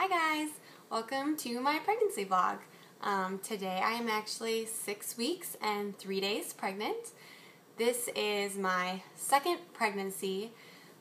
Hi guys, welcome to my pregnancy vlog. Today I am actually 6 weeks and 3 days pregnant. This is my second pregnancy.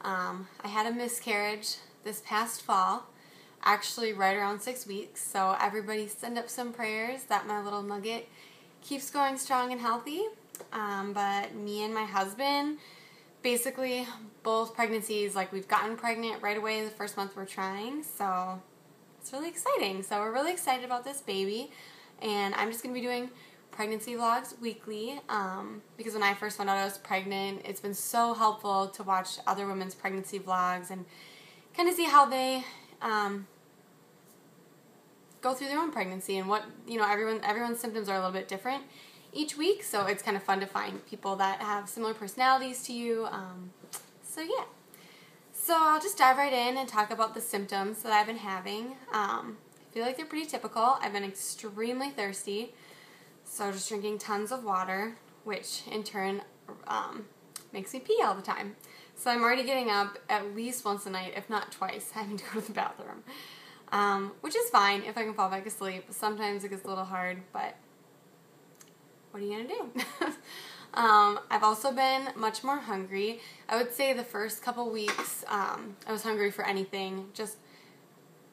I had a miscarriage this past fall, actually right around 6 weeks, so everybody send up some prayers that my little nugget keeps going strong and healthy. But me and my husband, basically both pregnancies, like we've gotten pregnant right away the first month we're trying, so it's really exciting. So we're really excited about this baby, and I'm just going to be doing pregnancy vlogs weekly because when I first found out I was pregnant, it's been so helpful to watch other women's pregnancy vlogs and kind of see how they go through their own pregnancy and what, you know, everyone's symptoms are a little bit different each week, so it's kind of fun to find people that have similar personalities to you. So yeah. So I'll just dive right in and talk about the symptoms that I've been having. I feel like they're pretty typical. I've been extremely thirsty, so just drinking tons of water, which in turn makes me pee all the time. So I'm already getting up at least once a night, if not twice, having to go to the bathroom. Which is fine if I can fall back asleep. Sometimes it gets a little hard, but what are you going to do? I've also been much more hungry. I would say the first couple weeks I was hungry for anything, just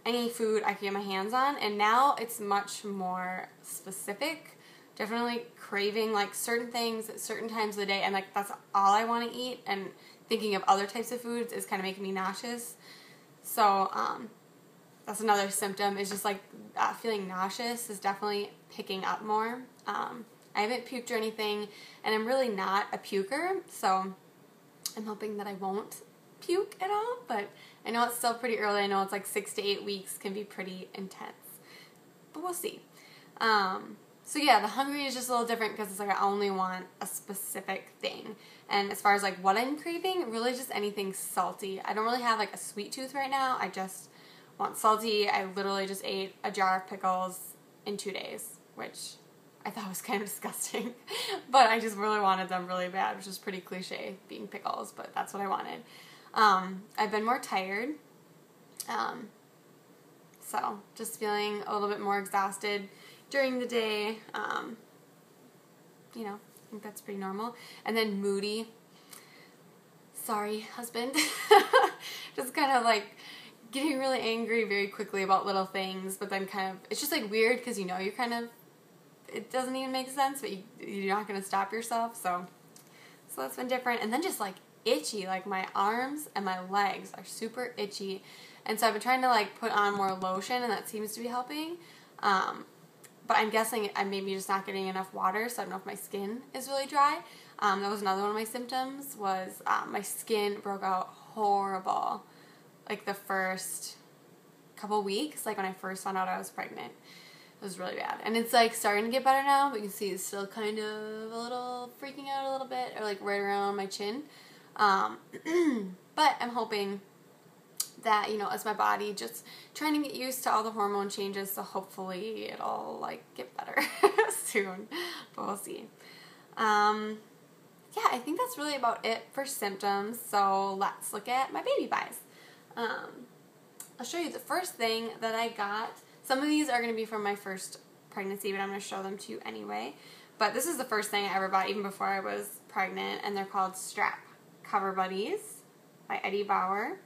any food I could get my hands on, and now it's much more specific. Definitely craving like certain things at certain times of the day, and like that's all I want to eat, and thinking of other types of foods is kind of making me nauseous. So that's another symptom, is just like feeling nauseous is definitely picking up more. I haven't puked or anything, and I'm really not a puker, so I'm hoping that I won't puke at all, but I know it's still pretty early. I know it's like 6 to 8 weeks can be pretty intense, but we'll see. So yeah, the hungry is just a little different because it's like I only want a specific thing, and as far as like what I'm craving, really just anything salty. I don't really have like a sweet tooth right now. I just want salty. I literally just ate a jar of pickles in 2 days, which I thought was kind of disgusting, but I just really wanted them really bad, which is pretty cliche, being pickles, but that's what I wanted. I've been more tired, so just feeling a little bit more exhausted during the day. You know, I think that's pretty normal. And then moody. Sorry, husband. Just kind of like getting really angry very quickly about little things, but then kind of, it's just like weird because you know you're kind of, it doesn't even make sense, but you're not going to stop yourself, so that's been different. And then just like itchy, like my arms and my legs are super itchy, and so I've been trying to like put on more lotion, and that seems to be helping, but I'm guessing I'm maybe just not getting enough water, so I don't know if my skin is really dry. That was another one of my symptoms, was my skin broke out horrible like the first couple weeks, like when I first found out I was pregnant. It was really bad, and it's like starting to get better now, but you can see it's still kind of a little freaking out a little bit, or like right around my chin. But I'm hoping that, you know, as my body just trying to get used to all the hormone changes, so hopefully it'll like get better soon, but we'll see. Yeah, I think that's really about it for symptoms, so let's look at my baby buys. I'll show you the first thing that I got. Some of these are going to be from my first pregnancy, but I'm going to show them to you anyway. But this is the first thing I ever bought, even before I was pregnant, and they're called Strap Cover Buddies by Eddie Bauer.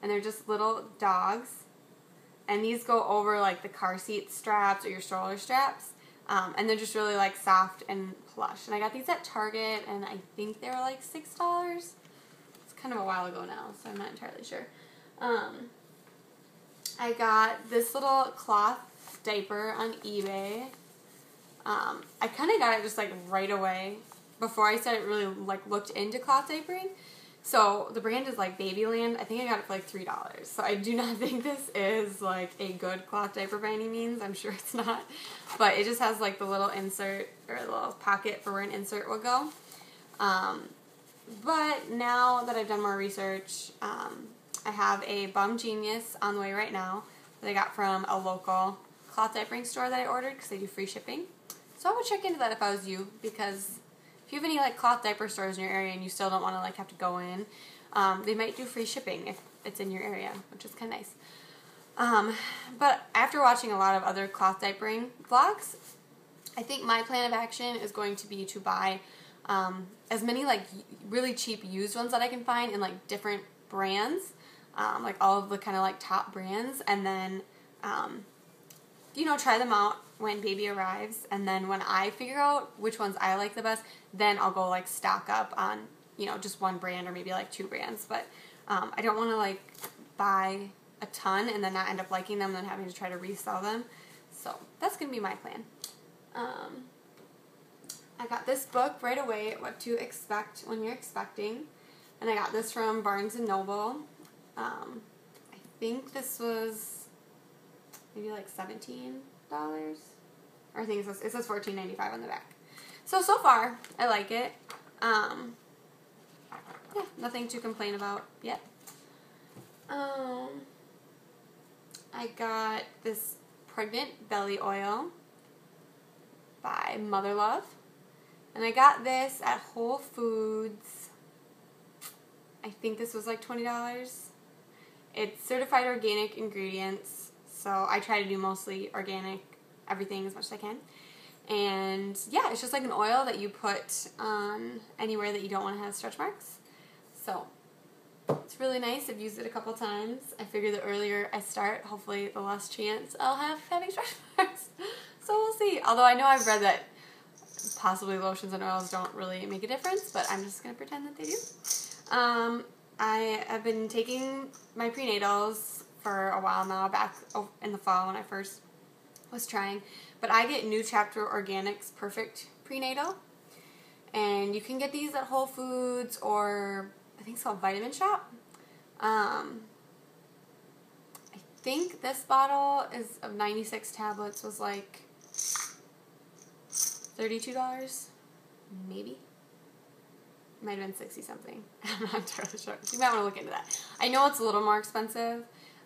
And they're just little dogs, and these go over like the car seat straps or your stroller straps, and they're just really like soft and plush. And I got these at Target, and I think they were like $6. It's kind of a while ago now, so I'm not entirely sure. I got this little cloth diaper on eBay. I kind of got it just like right away before I started really like looked into cloth diapering. So the brand is like Babyland. I think I got it for like $3. So I do not think this is like a good cloth diaper by any means. I'm sure it's not. But it just has like the little insert, or the little pocket for where an insert will go. But now that I've done more research, I have a Bum Genius on the way right now that I got from a local cloth diapering store that I ordered because they do free shipping. So I would check into that if I was you, because if you have any like cloth diaper stores in your area and you still don't want to like have to go in, they might do free shipping if it's in your area, which is kind of nice. But after watching a lot of other cloth diapering vlogs, I think my plan of action is going to be to buy as many like really cheap used ones that I can find in like different brands, like all of the kind of like top brands, and then you know, try them out when baby arrives, and then when I figure out which ones I like the best, then I'll go like stock up on, you know, just one brand or maybe like two brands. But I don't want to like buy a ton and then not end up liking them and then having to try to resell them. So that's going to be my plan. I got this book right away, What to Expect When You're Expecting. And I got this from Barnes & Noble. I think this was maybe like $17. Or I think it says $14.95 on the back. So far, I like it. Yeah, nothing to complain about yet. I got this Pregnant Belly Oil by Mother Love. And I got this at Whole Foods. I think this was like $20. It's certified organic ingredients, so I try to do mostly organic everything as much as I can. And yeah, it's just like an oil that you put on anywhere that you don't want to have stretch marks. So it's really nice. I've used it a couple times. I figure the earlier I start, hopefully the less chance I'll have having stretch marks. So we'll see. Although I know I've read that possibly lotions and oils don't really make a difference, but I'm just going to pretend that they do. I have been taking my prenatals for a while now, back in the fall when I first was trying. But I get New Chapter Organics Perfect Prenatal. And you can get these at Whole Foods or I think it's called Vitamin Shop. I think this bottle is of 96 tablets was like $32, maybe. Might have been 60 something. I'm not entirely sure. You might want to look into that. I know it's a little more expensive,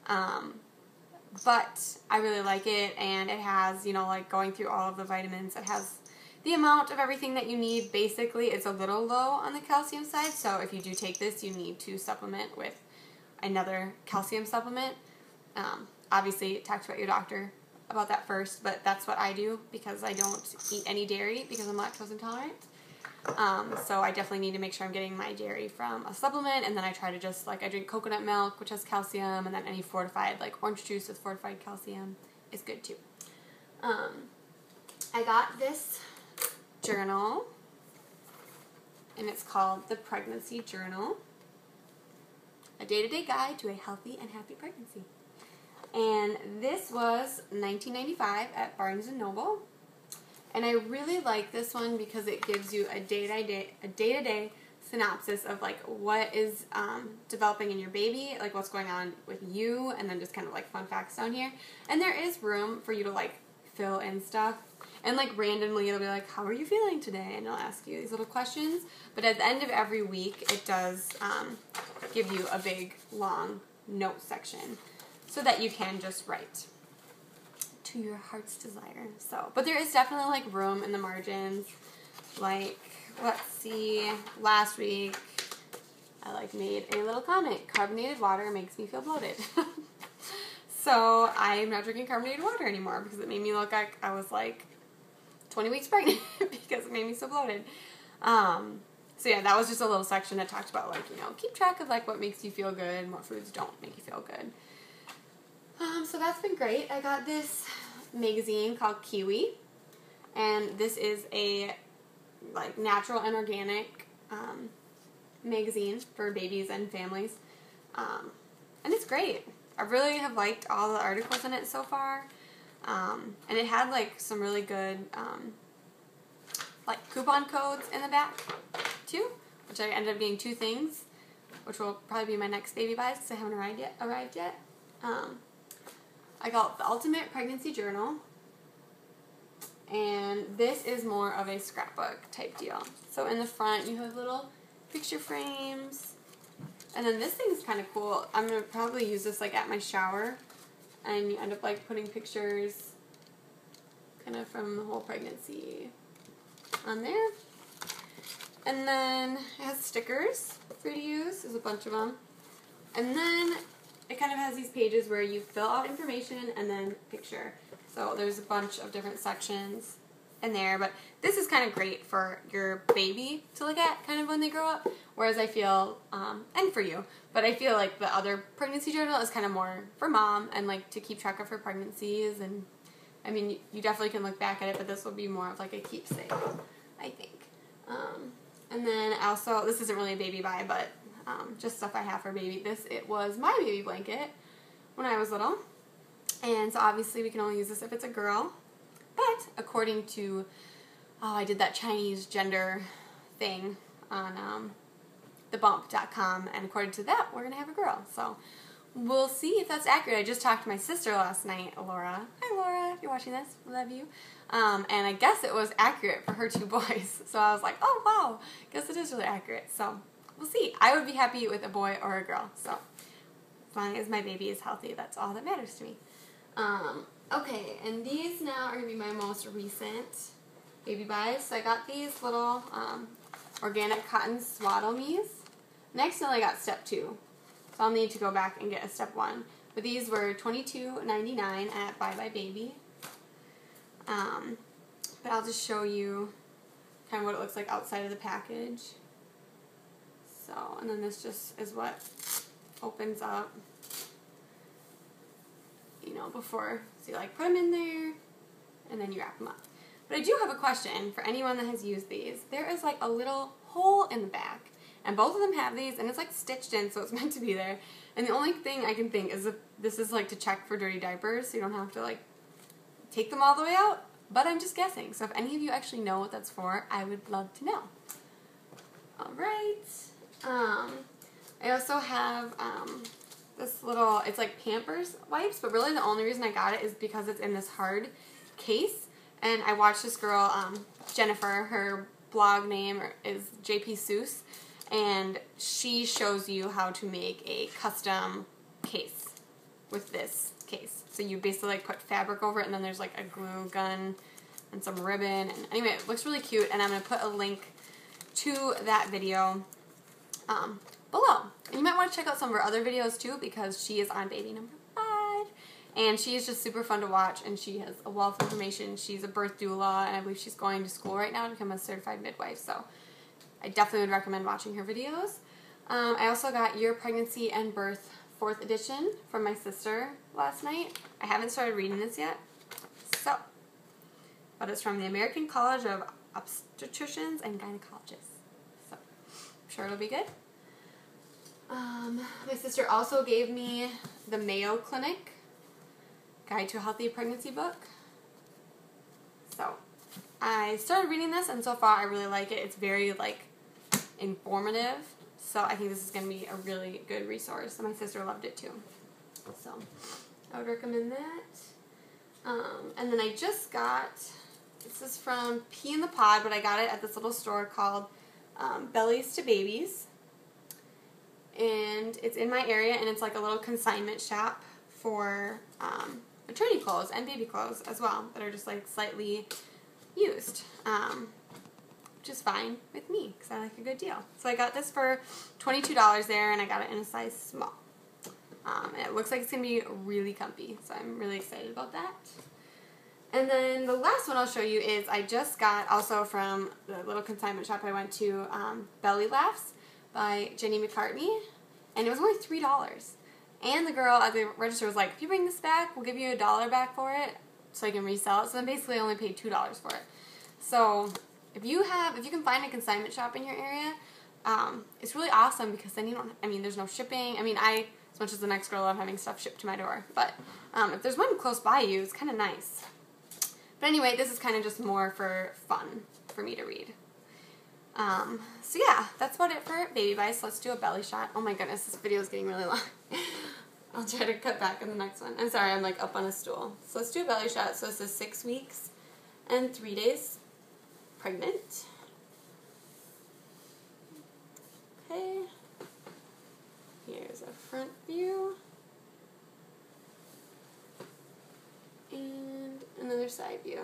but I really like it, and it has, you know, like going through all of the vitamins, it has the amount of everything that you need. Basically, it's a little low on the calcium side, so if you do take this, you need to supplement with another calcium supplement. Obviously, talk to your doctor about that first, but that's what I do because I don't eat any dairy because I'm lactose intolerant. So I definitely need to make sure I'm getting my dairy from a supplement, and then I try to just, like, I drink coconut milk, which has calcium, and then any fortified, like orange juice with fortified calcium is good too. I got this journal, and it's called The Pregnancy Journal, a day-to-day guide to a healthy and happy pregnancy. And this was $19.95 at Barnes & Noble. And I really like this one because it gives you a day-to-day synopsis of like what is developing in your baby, like what's going on with you, and then just kind of like fun facts down here. And there is room for you to like fill in stuff. And like randomly it'll be like, how are you feeling today? And it'll ask you these little questions. But at the end of every week it does give you a big long note section so that you can just write to your heart's desire. So, but there is definitely like room in the margins. Like, let's see, last week I like made a little comment, carbonated water makes me feel bloated. So I am not drinking carbonated water anymore because it made me look like I was like 20 weeks pregnant because it made me so bloated. So yeah, that was just a little section that talked about like, you know, keep track of like what makes you feel good and what foods don't make you feel good. So that's been great. I got this magazine called Kiwi, and this is a like natural and organic magazine for babies and families, and it's great. I really have liked all the articles in it so far, and it had like some really good like coupon codes in the back too, which I ended up getting 2 things, which will probably be my next baby buys because I haven't arrived yet. I got the Ultimate Pregnancy Journal, and this is more of a scrapbook type deal. So in the front you have little picture frames, and then this thing is kind of cool. I'm going to probably use this like at my shower, and you end up like putting pictures kind of from the whole pregnancy on there. And then it has stickers for you to use. There's a bunch of them. And then it kind of has these pages where you fill out information and then picture. So there's a bunch of different sections in there, but this is kind of great for your baby to look at kind of when they grow up, whereas I feel, and for you, but I feel like the other pregnancy journal is kind of more for mom and like to keep track of her pregnancies, and I mean, you definitely can look back at it, but this will be more of like a keepsake, I think. And then also, this isn't really a baby buy, but just stuff I have for baby. It was my baby blanket when I was little, and so obviously we can only use this if it's a girl. But according to, I did that Chinese gender thing on thebump.com, and according to that, we're going to have a girl. So we'll see if that's accurate. I just talked to my sister last night, Laura. Hi, Laura, if you're watching this. Love you. And I guess it was accurate for her 2 boys. So I was like, oh, wow. Guess it is really accurate. So we'll see. I would be happy with a boy or a girl. So as long as my baby is healthy, that's all that matters to me. Okay, and these now are going to be my most recent baby buys. So I got these little organic cotton swaddle me's. Next, I got step 2. So I'll need to go back and get a step 1. But these were $22.99 at Buy Buy Baby. But I'll just show you kind of what it looks like outside of the package. So, and then this just is what opens up, you know, before, so you like put them in there, and then you wrap them up. But I do have a question for anyone that has used these. There is like a little hole in the back, and both of them have these, and it's like stitched in, so it's meant to be there. And the only thing I can think is if this is like to check for dirty diapers, so you don't have to like take them all the way out, but I'm just guessing. So if any of you actually know what that's for, I would love to know. Alright, I also have this little, it's like Pampers wipes, but really the only reason I got it is because it's in this hard case. And I watched this girl, Jennifer, her blog name is JP Seuss, and she shows you how to make a custom case with this case. So you basically like put fabric over it, and then there's like a glue gun and some ribbon. And anyway, it looks really cute, and I'm going to put a link to that video below. And you might want to check out some of her other videos too, because she is on baby number 5. And she is just super fun to watch, and she has a wealth of information. She's a birth doula, and I believe she's going to school right now to become a certified midwife. So I definitely would recommend watching her videos. I also got Your Pregnancy and Birth 4th edition from my sister last night. I haven't started reading this yet, but it's from the American College of Obstetricians and Gynecologists. So I'm sure it'll be good. My sister also gave me the Mayo Clinic Guide to a Healthy Pregnancy book. So I started reading this, and so far I really like it. It's very like informative, so I think this is going to be a really good resource. And my sister loved it too, so I would recommend that. And then I just got, this is from Pea in the Pod, but I got it at this little store called Bellies to Babies, and it's in my area, and it's like a little consignment shop for maternity clothes and baby clothes as well that are just like slightly used, which is fine with me because I like a good deal. So I got this for $22 there, and I got it in a size small. And it looks like it's going to be really comfy, so I'm really excited about that. And then the last one I'll show you is I just got, also from the little consignment shop I went to, Belly Laughs by Jenny McCartney, and it was only $3. And the girl at the register was like, if you bring this back, we'll give you $1 back for it so I can resell it. So then basically I only paid $2 for it. So if you can find a consignment shop in your area, it's really awesome because then you don't, I mean, there's no shipping. I mean, as much as the next girl, love having stuff shipped to my door. But if there's one close by you, it's kind of nice. But anyway, this is kind of just more for fun for me to read. So yeah, that's about it for baby buys. So let's do a belly shot. Oh my goodness, this video is getting really long. I'll try to cut back in the next one. I'm sorry, I'm like up on a stool. So let's do a belly shot. So this is 6 weeks and 3 days pregnant. Okay. Here's a front view. And another side view.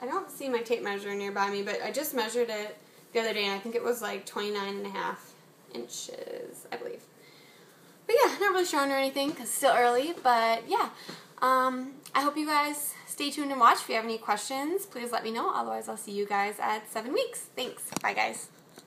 I don't see my tape measure nearby me, but I just measured it the other day, and I think it was like 29.5 inches, I believe. But yeah, not really showing or anything because it's still early, but yeah. I hope you guys stay tuned and watch. If you have any questions, please let me know. Otherwise, I'll see you guys at 7 weeks. Thanks. Bye, guys.